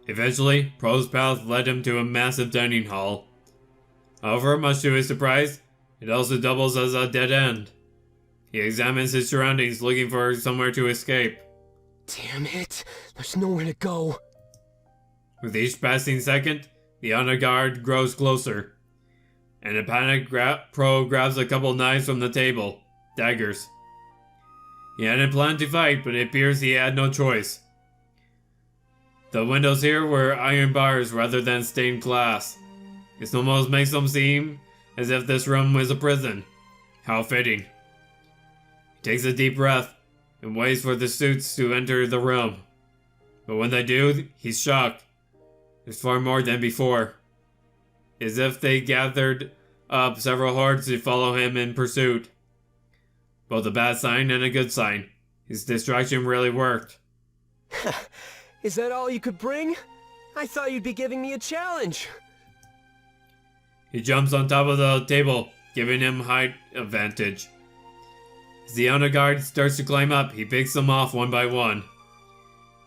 Eventually, Pro's path led him to a massive dining hall. However, much to his surprise, it also doubles as a dead end. He examines his surroundings looking for somewhere to escape. Damn it, there's nowhere to go. With each passing second, the honor guard grows closer. In a panic, Pro grabs a couple knives from the table, daggers. He hadn't planned to fight, but it appears he had no choice. The windows here were iron bars rather than stained glass. This almost makes them seem as if this room was a prison. How fitting. He takes a deep breath and waits for the suits to enter the room. But when they do, he's shocked. There's far more than before. As if they gathered up several hordes to follow him in pursuit. Both a bad sign and a good sign. His distraction really worked. Is that all you could bring? I thought you'd be giving me a challenge. He jumps on top of the table, giving him height advantage. As the honor guard starts to climb up, he picks them off one by one.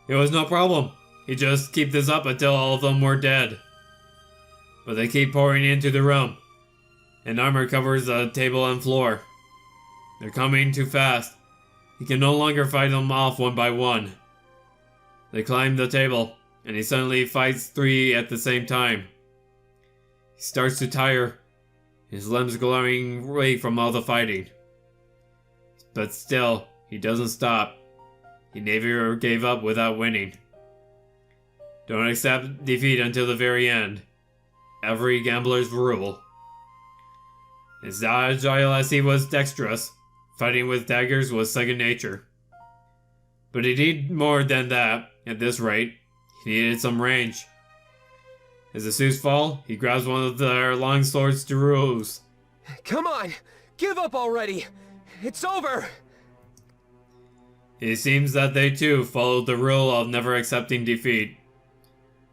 It was no problem. He'd just keep this up until all of them were dead. But they keep pouring into the room, and armor covers the table and floor. They're coming too fast. He can no longer fight them off one by one. They climb the table, and he suddenly fights 3 at the same time. He starts to tire, his limbs glowing away from all the fighting. But still, he doesn't stop. He never gave up without winning. Don't accept defeat until the very end. Every gambler's rule. As agile as he was dexterous, fighting with daggers was second nature. But he needed more than that. At this rate, he needed some range. As the suits fall, he grabs one of their long swords to ruse. Come on, give up already. It's over. It seems that they too followed the rule of never accepting defeat.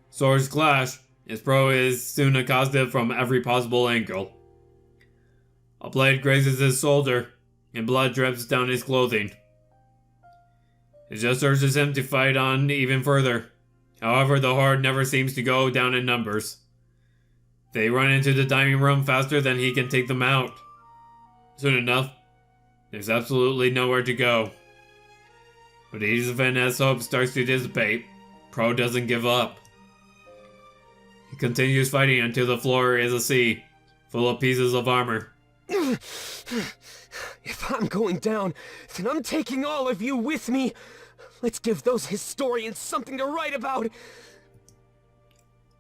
Swords clash, as Pro is soon accosted from every possible angle. A blade grazes his shoulder, and blood drips down his clothing. It just urges him to fight on even further. However, the horde never seems to go down in numbers. They run into the dining room faster than he can take them out. Soon enough, there's absolutely nowhere to go. But even as hope starts to dissipate, Pro doesn't give up. He continues fighting until the floor is a sea, full of pieces of armor. If I'm going down, then I'm taking all of you with me. Let's give those historians something to write about.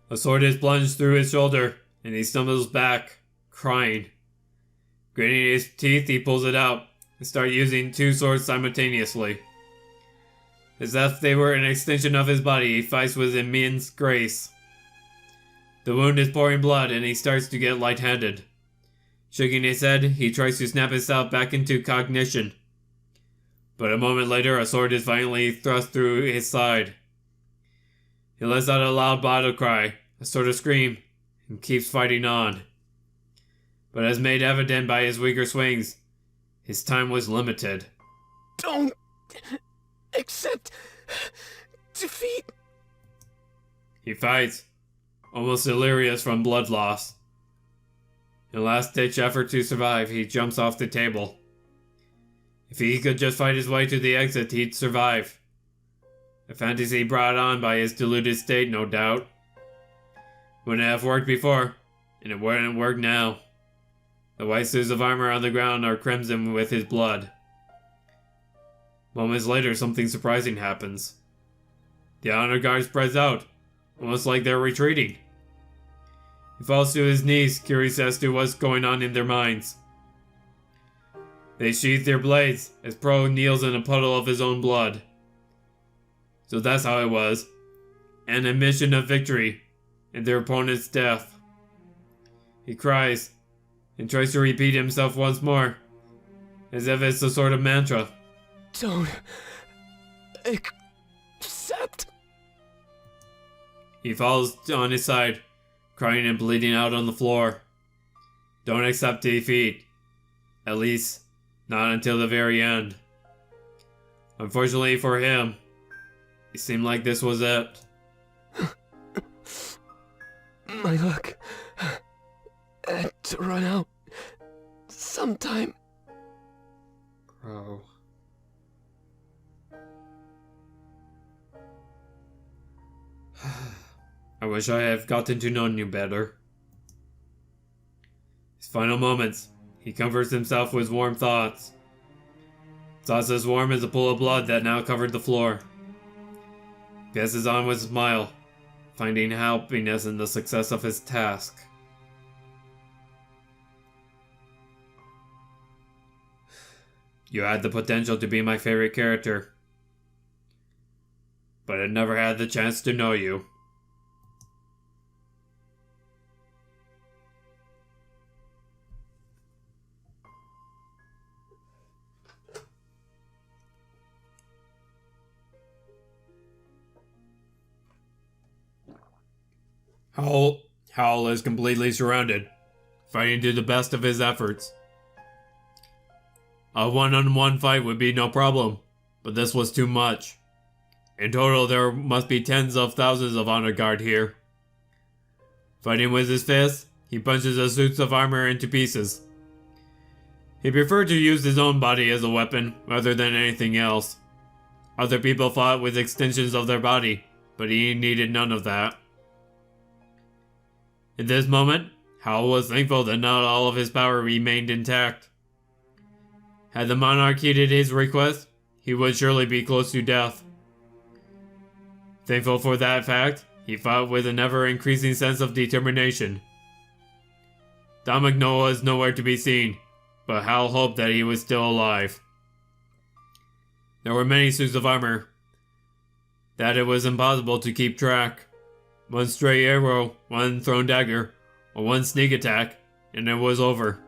A sword is plunged through his shoulder, and he stumbles back, crying. Gritting his teeth, he pulls it out and starts using 2 swords simultaneously. As if they were an extension of his body, he fights with immense grace. The wound is pouring blood, and he starts to get lightheaded. Shaking his head, he tries to snap himself back into cognition. But a moment later, a sword is violently thrust through his side. He lets out a loud battle cry, a sort of scream, and keeps fighting on. But as made evident by his weaker swings, his time was limited. Don't accept defeat. He fights, almost delirious from blood loss. In a last-ditch effort to survive, he jumps off the table. If he could just fight his way to the exit, he'd survive. A fantasy brought on by his deluded state, no doubt. Wouldn't have worked before, and it wouldn't work now. The white suits of armor on the ground are crimson with his blood. Moments later, something surprising happens. The honor guard spreads out, almost like they're retreating. He falls to his knees, curious as to what's going on in their minds. They sheath their blades as Pro kneels in a puddle of his own blood. So that's how it was. An admission of victory and their opponent's death. He cries and tries to repeat himself once more, as if it's a sort of mantra. Don't accept. He falls on his side, crying and bleeding out on the floor. Don't accept defeat. At least, not until the very end. Unfortunately for him, it seemed like this was it. My luck had to run out sometime. Bro. I wish I had gotten to know you better. His final moments, he comforts himself with warm thoughts. Thoughts as warm as a pool of blood that now covered the floor. He passes on with a smile, finding happiness in the success of his task. You had the potential to be my favorite character, but I never had the chance to know you. Hal is completely surrounded, fighting to the best of his efforts. A one-on-one fight would be no problem, but this was too much. In total, there must be tens of thousands of honor guard here. Fighting with his fists, he punches the suits of armor into pieces. He preferred to use his own body as a weapon rather than anything else. Other people fought with extensions of their body, but he needed none of that. In this moment, Hal was thankful that not all of his power remained intact. Had the monarch heeded his request, he would surely be close to death. Thankful for that fact, he fought with an ever-increasing sense of determination. Dominic Noah was nowhere to be seen, but Hal hoped that he was still alive. There were many suits of armor that it was impossible to keep track. One stray arrow, one thrown dagger, or one sneak attack, and it was over.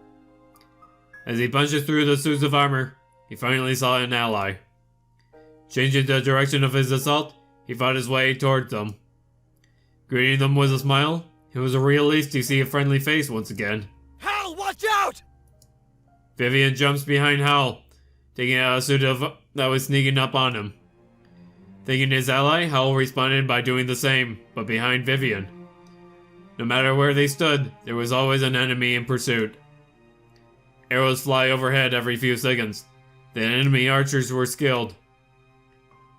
As he punches through the suits of armor, he finally saw an ally. Changing the direction of his assault, he fought his way towards them. Greeting them with a smile, it was a relief to see a friendly face once again. Hal, watch out! Vivian jumps behind Hal, taking out a suit that was sneaking up on him. Thinking his ally, Hal responded by doing the same, but behind Vivian. No matter where they stood, there was always an enemy in pursuit. Arrows fly overhead every few seconds. The enemy archers were skilled.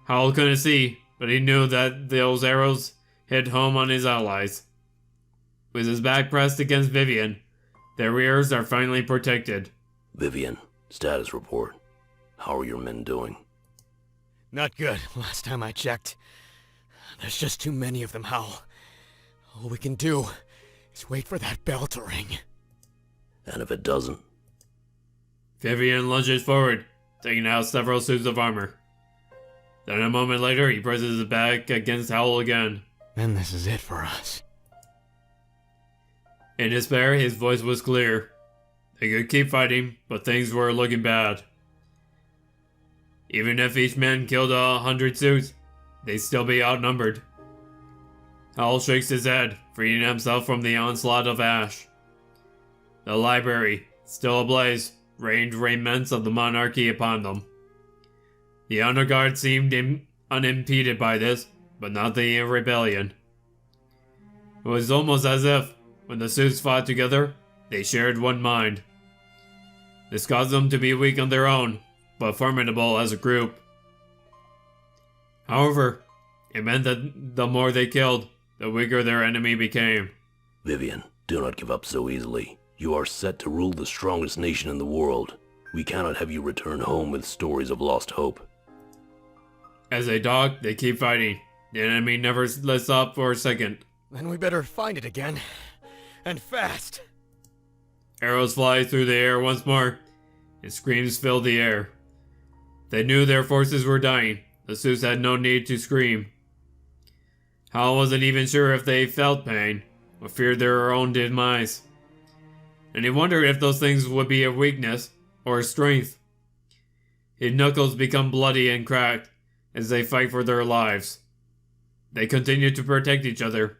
Hal couldn't see, but he knew that those arrows hit home on his allies. With his back pressed against Vivian, their rears are finally protected. Vivian, status report. How are your men doing? Not good, last time I checked. There's just too many of them, Hal. All we can do is wait for that bell to ring. And if it doesn't? Vivian lunges forward, taking out several suits of armor. Then a moment later, he presses his back against Hal again. Then this is it for us. In despair, his voice was clear. They could keep fighting, but things were looking bad. Even if each man killed 100 suits, they'd still be outnumbered. Hal shakes his head, freeing himself from the onslaught of ash. The library, still ablaze, rained remnants of the monarchy upon them. The honor guard seemed unimpeded by this, but not the rebellion. It was almost as if, when the suits fought together, they shared one mind. This caused them to be weak on their own, but formidable as a group. However, it meant that the more they killed, the weaker their enemy became. Vivian, do not give up so easily. You are set to rule the strongest nation in the world. We cannot have you return home with stories of lost hope. As they talk, they keep fighting. The enemy never lets up for a second. Then we better find it again. And fast. Arrows fly through the air once more, and screams fill the air. They knew their forces were dying. The suits had no need to scream. Hal wasn't even sure if they felt pain, or feared their own demise. And he wondered if those things would be a weakness, or a strength. His knuckles become bloody and cracked, as they fight for their lives. They continue to protect each other,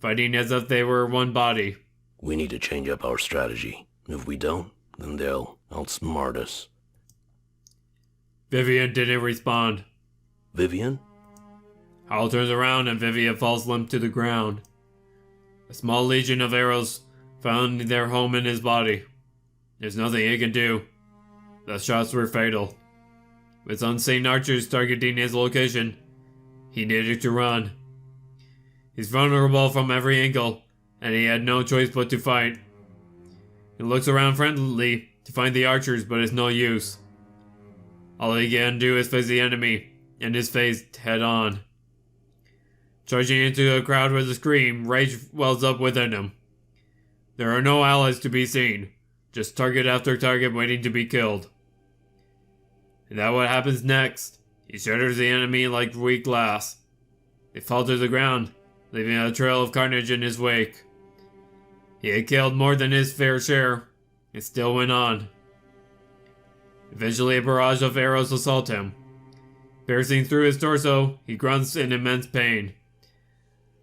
fighting as if they were one body. We need to change up our strategy. If we don't, then they'll outsmart us. Vivian didn't respond. Vivian? Hal turns around and Vivian falls limp to the ground. A A small legion of arrows found their home in his body. There's nothing he can do. The shots were fatal. With unseen archers targeting his location, he needed to run. He's vulnerable from every angle, and he had no choice but to fight. He looks around friendlily to find the archers, but it's no use. All he can do is face the enemy, and his face head on. Charging into a crowd with a scream, rage wells up within him. There are no allies to be seen, just target after target waiting to be killed. And that's what happens next. He shatters the enemy like weak glass. They fall to the ground, leaving a trail of carnage in his wake. He had killed more than his fair share. It still went on. Eventually a barrage of arrows assault him. Piercing through his torso, he grunts in immense pain.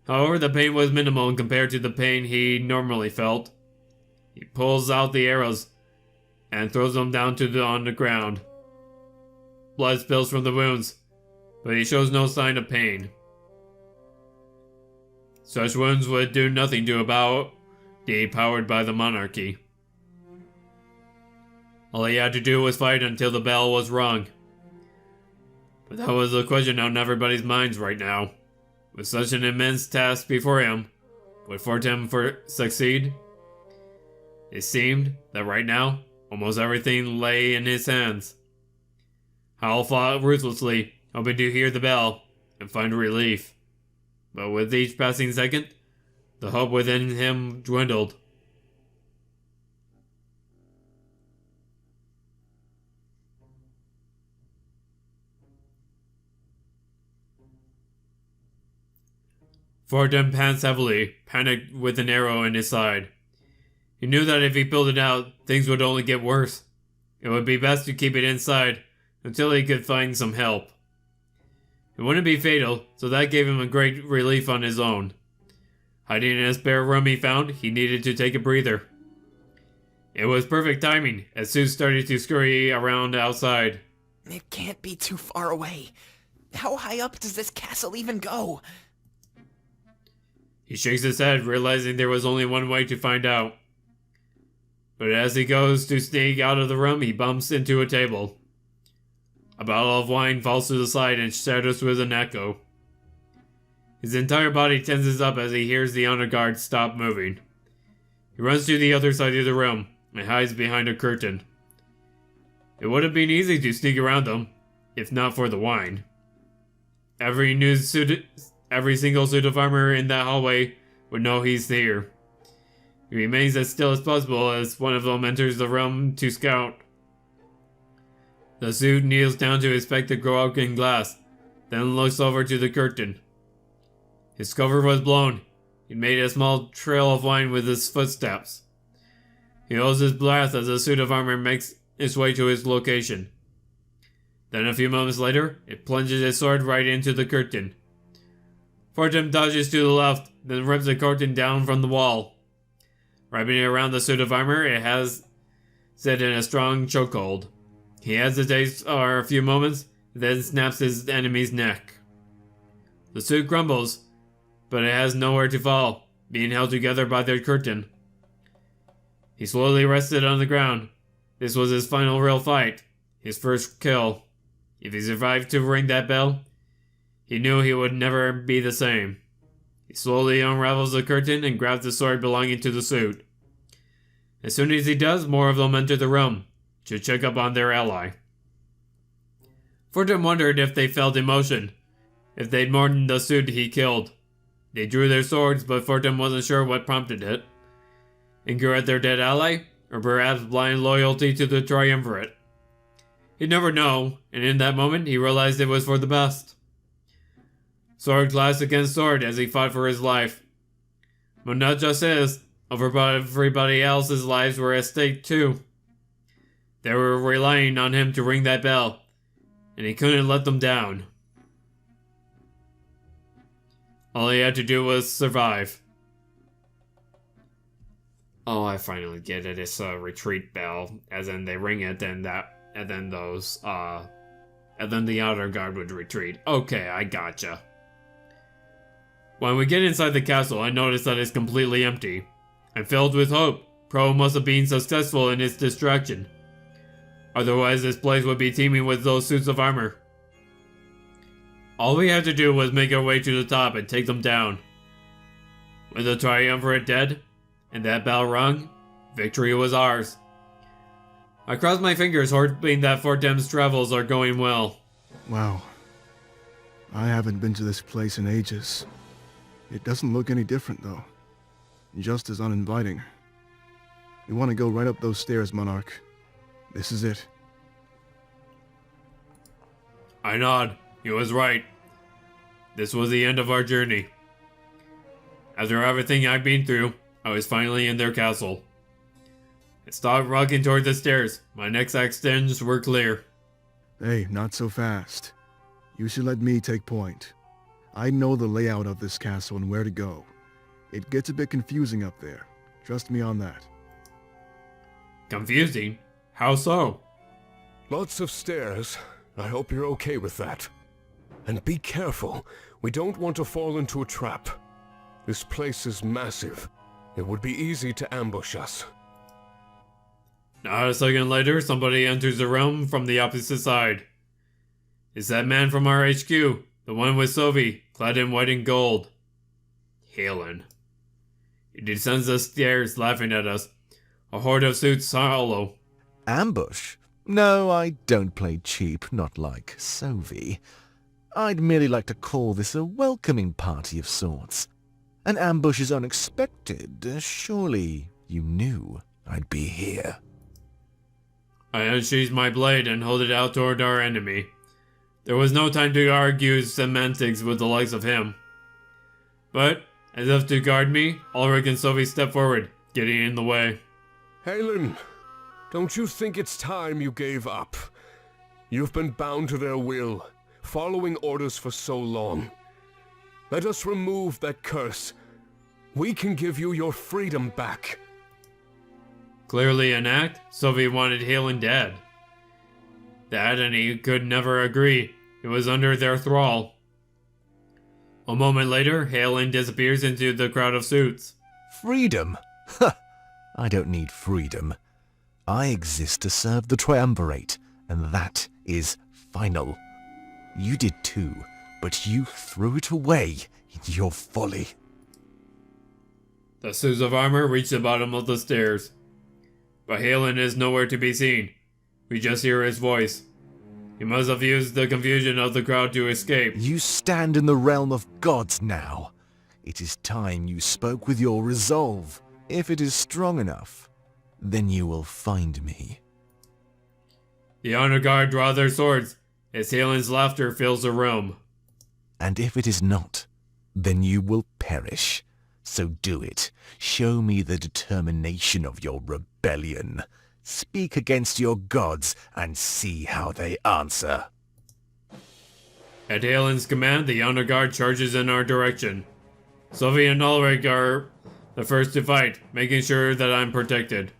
However, the pain was minimal compared to the pain he normally felt. He pulls out the arrows and throws them down on the ground. Blood spills from the wounds, but he shows no sign of pain. Such wounds would do nothing to a body powered by the monarchy. All he had to do was fight until the bell was rung. But that was the question on everybody's minds right now. With such an immense task before him, would Fortem succeed? It seemed that right now, almost everything lay in his hands. Hal fought ruthlessly, hoping to hear the bell and find relief. But with each passing second, the hope within him dwindled. Fortem pants heavily, panicked with an arrow in his side. He knew that if he pulled it out, things would only get worse. It would be best to keep it inside until he could find some help. It wouldn't be fatal, so that gave him a great relief on his own. Hiding in a spare room he found, he needed to take a breather. It was perfect timing, as Sue started to scurry around outside. It can't be too far away. How high up does this castle even go? He shakes his head, realizing there was only one way to find out. But as he goes to sneak out of the room, he bumps into a table. A bottle of wine falls to the side and shatters with an echo. His entire body tenses up as he hears the honor guard stop moving. He runs to the other side of the room and hides behind a curtain. It would have been easy to sneak around them, if not for the wine. Every single suit of armor in that hallway would know he's here. He remains as still as possible as one of them enters the room to scout. The suit kneels down to inspect the broken glass, then looks over to the curtain. His cover was blown. He made a small trail of wine with his footsteps. He holds his breath as the suit of armor makes its way to his location. Then a few moments later, it plunges its sword right into the curtain. Fortem dodges to the left, then rips the curtain down from the wall. Wrapping it around the suit of armor, it has set in a strong chokehold. He hesitates for a few moments, then snaps his enemy's neck. The suit crumbles, but it has nowhere to fall, being held together by the curtain. He slowly rested on the ground. This was his final real fight, his first kill. If he survived to ring that bell, he knew he would never be the same. He slowly unravels the curtain and grabs the sword belonging to the suit. As soon as he does, more of them enter the room to check up on their ally. Fortem wondered if they felt emotion, if they'd mourned the suit he killed. They drew their swords, but Fortem wasn't sure what prompted it. Anger at their dead ally, or perhaps blind loyalty to the triumvirate. He'd never know, and in that moment he realized it was for the best. Sword clashed against sword as he fought for his life. But not just his, everybody else's lives were at stake too. They were relying on him to ring that bell, and he couldn't let them down. All he had to do was survive. Oh, I finally get it. It's a retreat bell, as in they ring it, and then the outer guard would retreat. Okay, I gotcha. When we get inside the castle, I notice that it's completely empty. I'm filled with hope. Pro must have been successful in its distraction. Otherwise, this place would be teeming with those suits of armor. All we had to do was make our way to the top and take them down. With the triumvirate dead, and that bell rung, victory was ours. I cross my fingers, hoping that Fortem's travels are going well. Wow. I haven't been to this place in ages. It doesn't look any different, though. Just as uninviting. We want to go right up those stairs, Monarch. This is it. I nod. He was right. This was the end of our journey. After everything I've been through, I was finally in their castle. I stopped walking toward the stairs. My next actions were clear. Hey, not so fast. You should let me take point. I know the layout of this castle and where to go. It gets a bit confusing up there. Trust me on that. Confusing? How so? Lots of stairs. I hope you're okay with that. And be careful. We don't want to fall into a trap. This place is massive. It would be easy to ambush us. Not a second later, somebody enters the room from the opposite side. It's that man from our HQ, the one with Sophie, clad in white and gold. Halin. He descends the stairs, laughing at us. A horde of suits hollow. Ambush? No, I don't play cheap, not like Sophie. I'd merely like to call this a welcoming party of sorts. An ambush is unexpected. Surely you knew I'd be here. I unsheathe my blade and hold it out toward our enemy. There was no time to argue semantics with the likes of him. But, as if to guard me, Ulrich and Sophie step forward, getting in the way. Halin, don't you think it's time you gave up? You've been bound to their will, following orders for so long. Let us remove that curse. We can give you your freedom back. Clearly an act, Sophie wanted Halin dead. That and he could never agree. It was under their thrall. A moment later, Halin disappears into the crowd of suits. Freedom? Ha! I don't need freedom. I exist to serve the Triumvirate, and that is final. You did too, but you threw it away in your folly. The suits of armor reach the bottom of the stairs. But Halin is nowhere to be seen. We just hear his voice. He must have used the confusion of the crowd to escape. You stand in the realm of gods now. It is time you spoke with your resolve. If it is strong enough, then you will find me. The honor guard draw their swords as Halin's laughter fills the room. And if it is not, then you will perish. So do it. Show me the determination of your rebellion. Speak against your gods and see how they answer. At Halin's command, the honor guard charges in our direction. Sophie and Ulrich are the first to fight, making sure that I'm protected.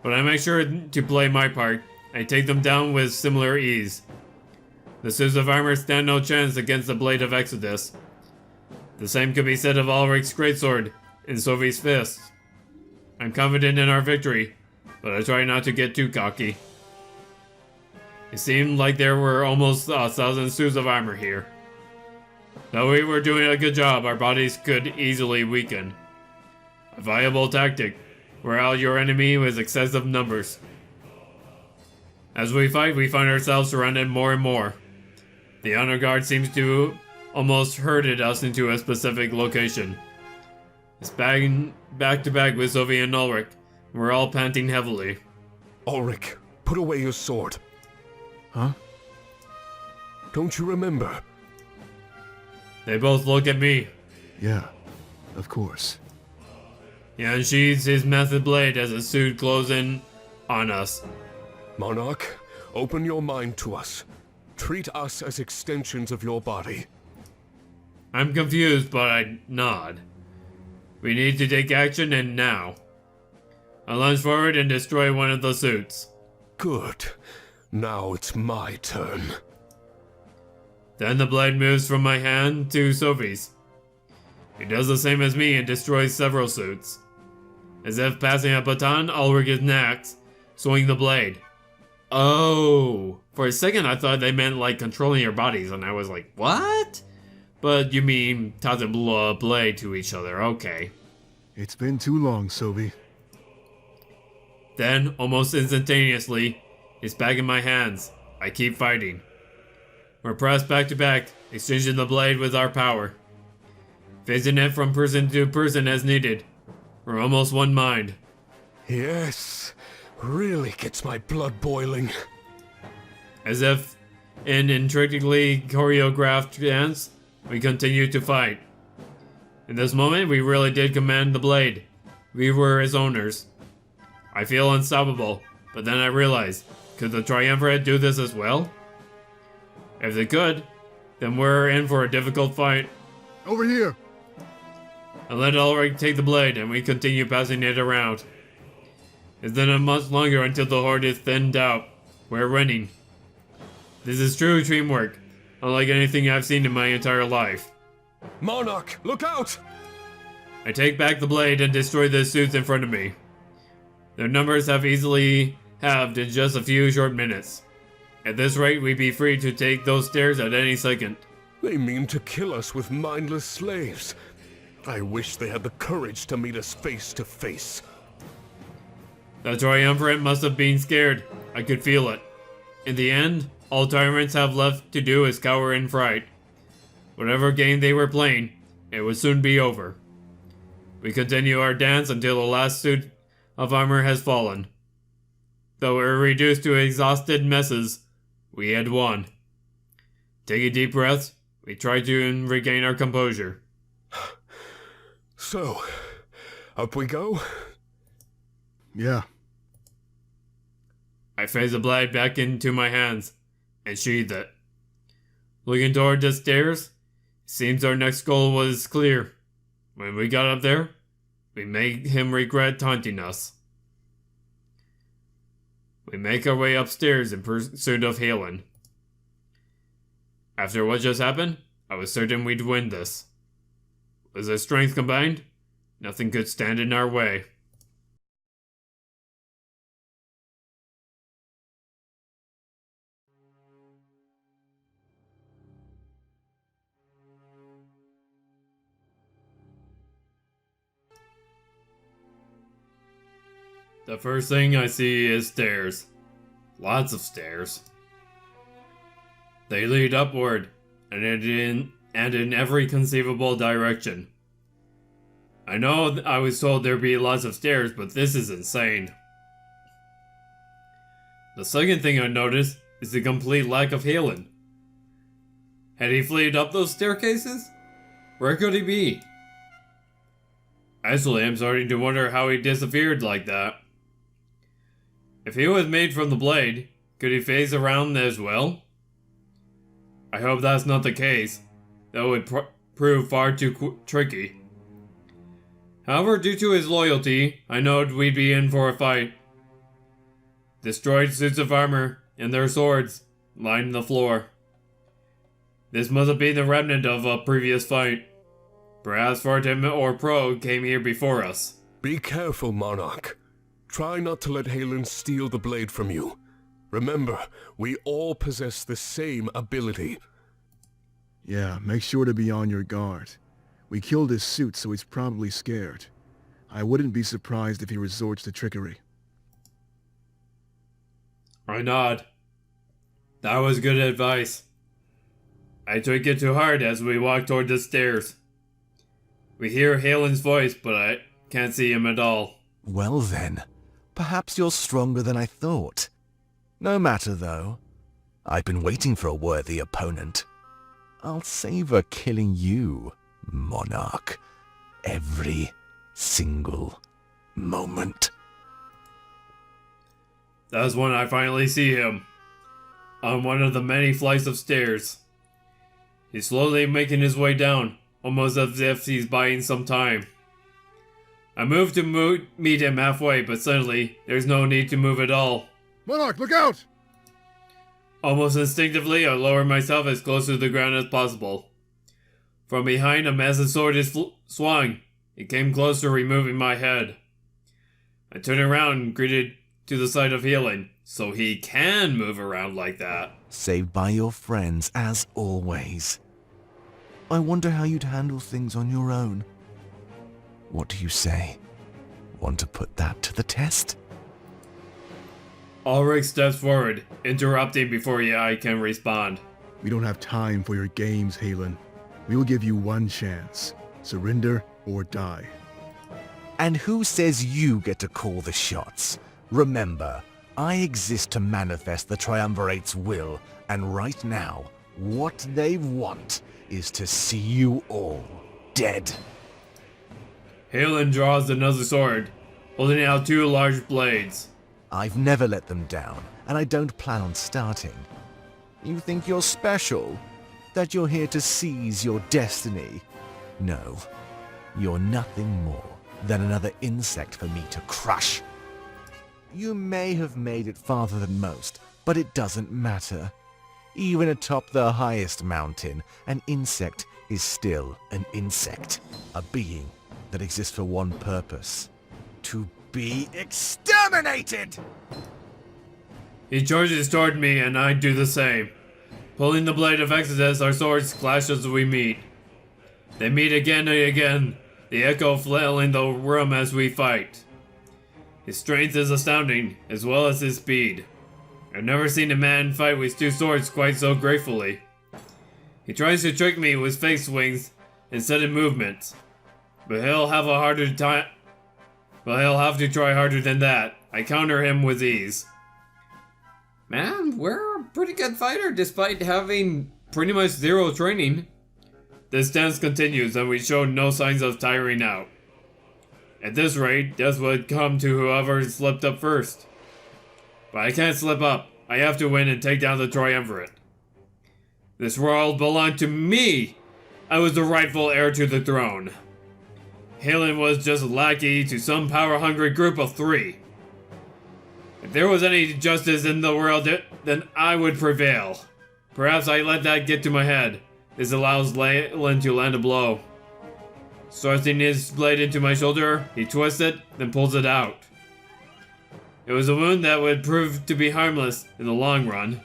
But I make sure to play my part. I take them down with similar ease. The suits of armor stand no chance against the blade of Exodus. The same could be said of Ulrich's greatsword and Sophie's fist. I'm confident in our victory, but I try not to get too cocky. It seemed like there were almost 1,000 suits of armor here. Though we were doing a good job, our bodies could easily weaken. A viable tactic, wear out your enemy with excessive numbers. As we fight, we find ourselves surrounded more and more. The honor guard seems to almost herded us into a specific location. It's back to back with Sophie and Ulrich. We're all panting heavily. Ulrich, put away your sword. Huh? Don't you remember? They both look at me. Yeah, of course. He unsheathes his method blade as the suit closes in on us. Monarch, open your mind to us. Treat us as extensions of your body. I'm confused, but I nod. We need to take action, and now. I lunge forward and destroy one of the suits. Good. Now it's my turn. Then the blade moves from my hand to Sophie's. He does the same as me and destroys several suits. As if passing a baton, Ulrich is next, swinging the blade. Oh, for a second I thought they meant like controlling your bodies, and I was like, what? But you mean tossing a blade to each other, okay. It's been too long, Sovi. Then, almost instantaneously, it's back in my hands. I keep fighting. We're pressed back to back, exchanging the blade with our power. Phasing it from person to person as needed. We're almost one mind. Yes, really gets my blood boiling. As if in intricately choreographed dance, we continue to fight. In this moment, we really did command the blade. We were its owners. I feel unstoppable, but then I realized, could the Triumvirate do this as well? If they could, then we're in for a difficult fight. Over here! I let Ulrich take the blade, and we continue passing it around. It's then a much longer until the horde is thinned out. We're winning. This is true teamwork, unlike anything I've seen in my entire life. Monarch, look out! I take back the blade and destroy the suits in front of me. Their numbers have easily halved in just a few short minutes. At this rate, we'd be free to take those stairs at any second. They mean to kill us with mindless slaves. I wish they had the courage to meet us face to face. The Triumvirate must have been scared. I could feel it. In the end, all tyrants have left to do is cower in fright. Whatever game they were playing, it would soon be over. We continue our dance until the last suit of armor has fallen. Though we're reduced to exhausted messes, we had won. Taking deep breaths, we try to regain our composure. So, up we go? Yeah. I phase the blade back into my hands and sheathe it. Looking toward the stairs, it seems our next goal was clear. When we got up there, we made him regret taunting us. We make our way upstairs in pursuit of Halin. After what just happened, I was certain we'd win this. With our strength combined, nothing could stand in our way. The first thing I see is stairs. Lots of stairs. They lead upward, and in every conceivable direction. I know I was told there'd be lots of stairs, but this is insane. The second thing I noticed is the complete lack of Halin. Had he fled up those staircases? Where could he be? Actually, I'm starting to wonder how he disappeared like that. If he was made from the blade, could he phase around as well? I hope that's not the case. That would prove far too tricky. However, due to his loyalty, I know we'd be in for a fight. Destroyed suits of armor and their swords lined the floor. This must have been the remnant of a previous fight. Perhaps Fartim or Pro came here before us. Be careful, Monarch. Try not to let Halin steal the blade from you. Remember, we all possess the same ability. Yeah, make sure to be on your guard. We killed his suit, so he's probably scared. I wouldn't be surprised if he resorts to trickery. I nod. That was good advice. I took it to heart as we walk toward the stairs. We hear Halin's voice, but I can't see him at all. Well then, perhaps you're stronger than I thought. No matter though. I've been waiting for a worthy opponent. I'll savor killing you, Monarch. Every single moment. That's when I finally see him. On one of the many flights of stairs. He's slowly making his way down, almost as if he's buying some time. I move to meet him halfway, but suddenly, there's no need to move at all. Monarch, look out! Almost instinctively, I lower myself as close to the ground as possible. From behind him as the sword is swung, it came closer, removing my head. I turned around and greeted to the sight of Halin, so he can move around like that. Saved by your friends, as always. I wonder how you'd handle things on your own. What do you say? Want to put that to the test? Ulrich steps forward, interrupting before I can respond. We don't have time for your games, Halin. We will give you one chance. Surrender or die. And who says you get to call the shots? Remember, I exist to manifest the Triumvirate's will, and right now, what they want is to see you all dead. Halin draws another sword, holding out 2 large blades. I've never let them down, and I don't plan on starting. You think you're special? That you're here to seize your destiny? No, you're nothing more than another insect for me to crush. You may have made it farther than most, but it doesn't matter. Even atop the highest mountain, an insect is still an insect. A being that exists for one purpose. To be exterminated! He charges toward me and I do the same. Pulling the blade of Exodus, our swords clash as we meet. They meet again and again, the echo flailing the room as we fight. His strength is astounding, as well as his speed. I've never seen a man fight with 2 swords quite so gracefully. He tries to trick me with fake swings and sudden movements, but he'll have a harder time. But he'll have to try harder than that. I counter him with ease. Man, we're a pretty good fighter despite having pretty much 0 training. This dance continues and we show no signs of tiring out. At this rate, death would come to whoever slipped up first. But I can't slip up. I have to win and take down the Triumvirate. This world belonged to me! I was the rightful heir to the throne. Halin was just a lackey to some power-hungry group of 3. If there was any justice in the world, then I would prevail. Perhaps I let that get to my head. This allows Halin to land a blow. Thrusting his blade into my shoulder, he twists it, then pulls it out. It was a wound that would prove to be harmless in the long run.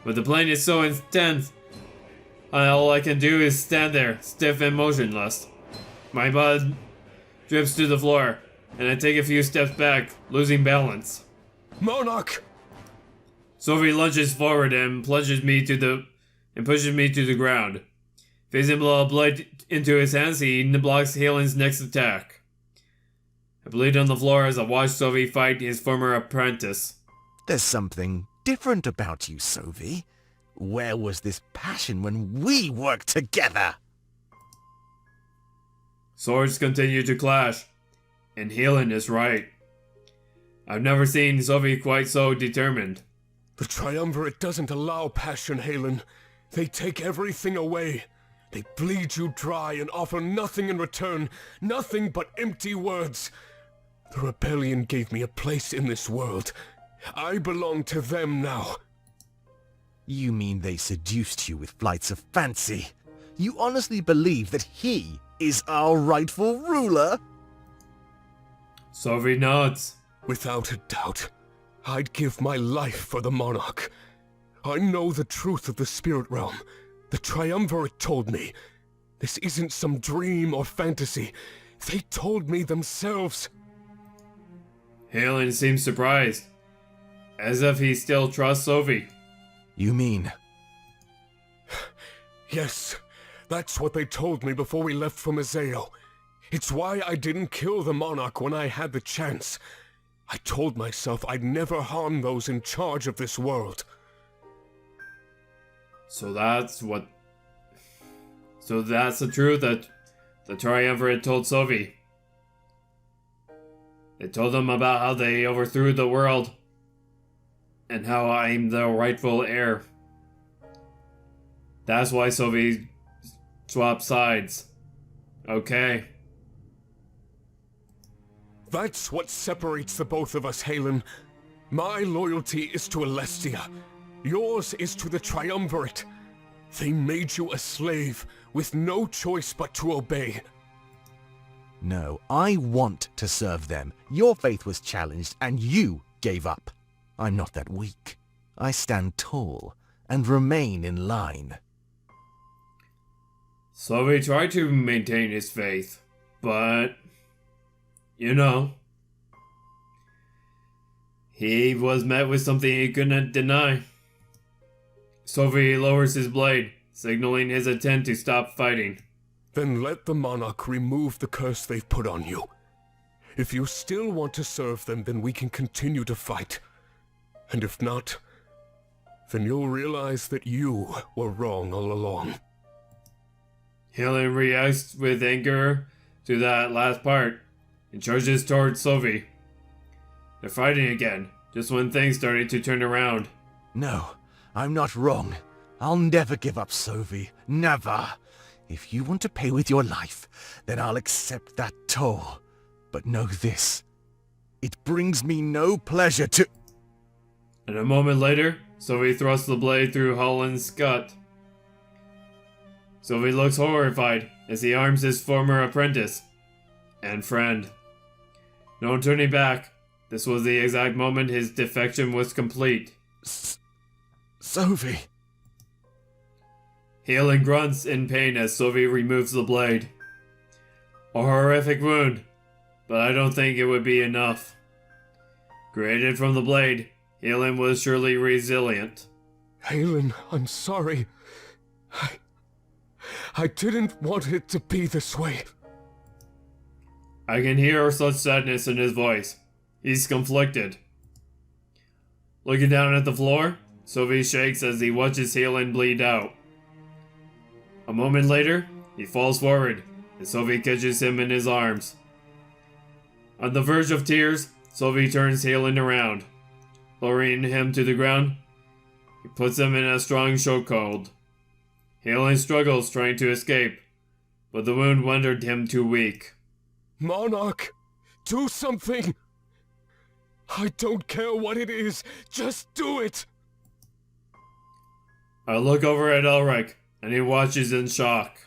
But the pain is so intense, all I can do is stand there, stiff and motionless. My blood drips to the floor, and I take a few steps back, losing balance. Monarch! Sophie lunges forward and pushes me to the ground. Facing a blade into his hands, he blocks Halin's next attack. I bleed on the floor as I watch Sophie fight his former apprentice. There's something different about you, Sophie. Where was this passion when we worked together? Swords continue to clash, and Halin is right. I've never seen Sophie quite so determined. The Triumvirate doesn't allow passion, Halin. They take everything away. They bleed you dry and offer nothing in return, nothing but empty words. The rebellion gave me a place in this world. I belong to them now. You mean they seduced you with flights of fancy? You honestly believe that he is our rightful ruler? Sophie nods. Without a doubt, I'd give my life for the monarch. I know the truth of the spirit realm. The Triumvirate told me. This isn't some dream or fantasy. They told me themselves. Halin seems surprised, as if he still trusts Sophie. You mean? Yes, that's what they told me before we left for Mazeo. It's why I didn't kill the monarch when I had the chance. I told myself I'd never harm those in charge of this world. So that's the truth that the Triumvirate told Sophie. They told them about how they overthrew the world, and how I'm the rightful heir. That's why Sophie swapped sides. Okay. That's what separates the both of us, Halin. My loyalty is to Alestia. Yours is to the Triumvirate. They made you a slave with no choice but to obey. No, I want to serve them. Your faith was challenged, and you gave up. I'm not that weak. I stand tall and remain in line. So he tried to maintain his faith, but, you know, he was met with something he couldn't deny. Sophie lowers his blade, signaling his intent to stop fighting. Then let the monarch remove the curse they've put on you. If you still want to serve them, then we can continue to fight. And if not, then you'll realize that you were wrong all along. Halin reacts with anger to that last part and charges towards Sophie. They're fighting again, just when things started to turn around. No, I'm not wrong. I'll never give up, Sophie. Never. If you want to pay with your life, then I'll accept that toll. But know this. It brings me no pleasure to... And a moment later, Sophie thrusts the blade through Halin's gut. Sophie looks horrified as he arms his former apprentice and friend. No turning back. This was the exact moment his defection was complete. Sophie. Halin grunts in pain as Sophie removes the blade. A horrific wound, but I don't think it would be enough. Created from the blade, Halin was surely resilient. Halin, I'm sorry. I didn't want it to be this way. I can hear such sadness in his voice. He's conflicted. Looking down at the floor, Sophie shakes as he watches Halin bleed out. A moment later, he falls forward, and Sophie catches him in his arms. On the verge of tears, Sophie turns Halin around. Lowering him to the ground, he puts him in a strong chokehold. Halin struggles trying to escape, but the wound rendered him too weak. Monarch, do something! I don't care what it is, just do it! I look over at Elric, and he watches in shock.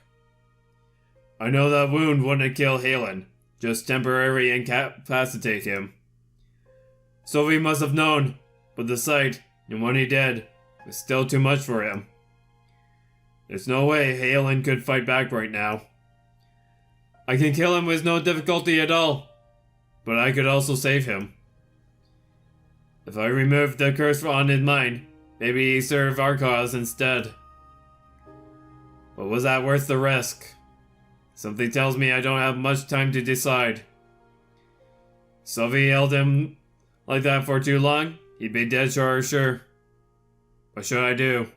I know that wound wouldn't kill Halin, just temporarily incapacitate him. Sophie must have known, but the sight, and when he did, was still too much for him. There's no way Halin could fight back right now. I can kill him with no difficulty at all, but I could also save him. If I removed the curse on his mind, maybe he served our cause instead. But was that worth the risk? Something tells me I don't have much time to decide. Sophie held him like that for too long, he'd be dead sure. What should I do?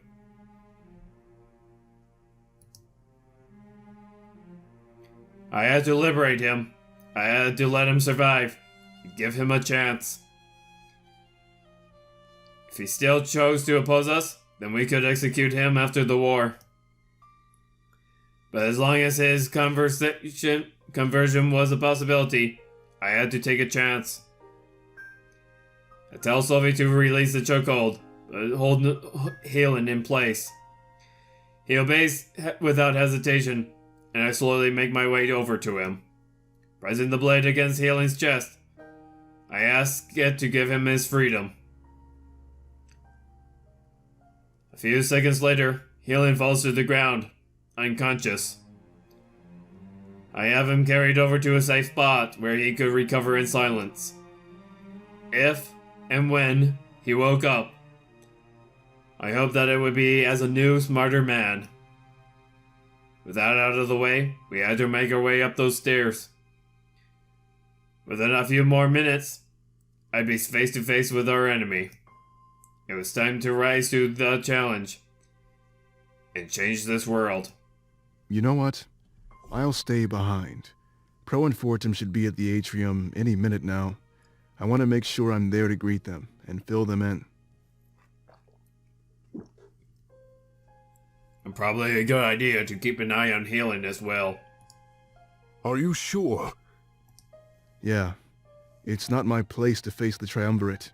I had to liberate him. I had to let him survive. Give him a chance. If he still chose to oppose us, then we could execute him after the war. But as long as his conversion was a possibility, I had to take a chance. I tell Sophie to release the chokehold, but hold Halin in place. He obeys without hesitation, and I slowly make my way over to him. Pressing the blade against Halin's chest, I ask it to give him his freedom. A few seconds later, Halin falls to the ground, unconscious. I have him carried over to a safe spot where he could recover in silence. If and when he woke up, I hope that it would be as a new, smarter man. With that out of the way, we had to make our way up those stairs. Within a few more minutes, I'd be face to face with our enemy. It was time to rise to the challenge and change this world. You know what? I'll stay behind. Pro and Fortum should be at the atrium any minute now. I want to make sure I'm there to greet them and fill them in. And probably a good idea to keep an eye on Halin as well. Are you sure? Yeah. It's not my place to face the Triumvirate.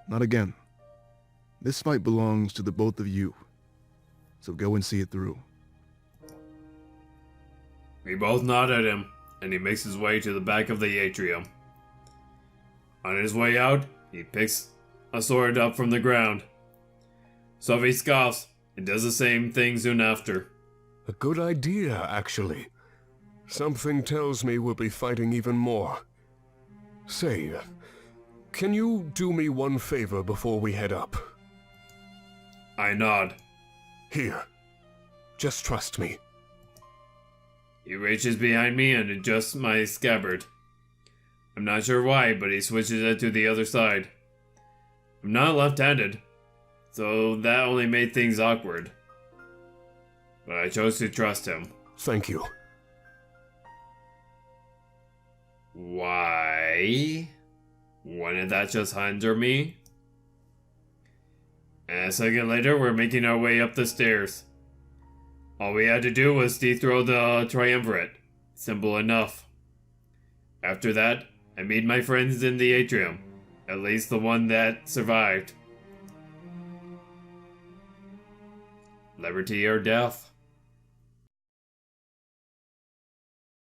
Not again. This fight belongs to the both of you. so go and see it through. We both nod at him, and he makes his way to the back of the atrium. On his way out, he picks a sword up from the ground. Sophie scoffs and does the same thing soon after. A good idea, actually. Something tells me we'll be fighting even more. Say, can you do me one favor before we head up? I nod. Here. Just trust me. He reaches behind me and adjusts my scabbard. I'm not sure why, but he switches it to the other side. I'm not left-handed, so that only made things awkward. But I chose to trust him. Thank you. Why? Wouldn't that just hinder me? And a second later, we're making our way up the stairs. All we had to do was dethrow the triumvirate. Simple enough. After that, I meet my friends in the atrium. At least the one that survived. Liberty or death?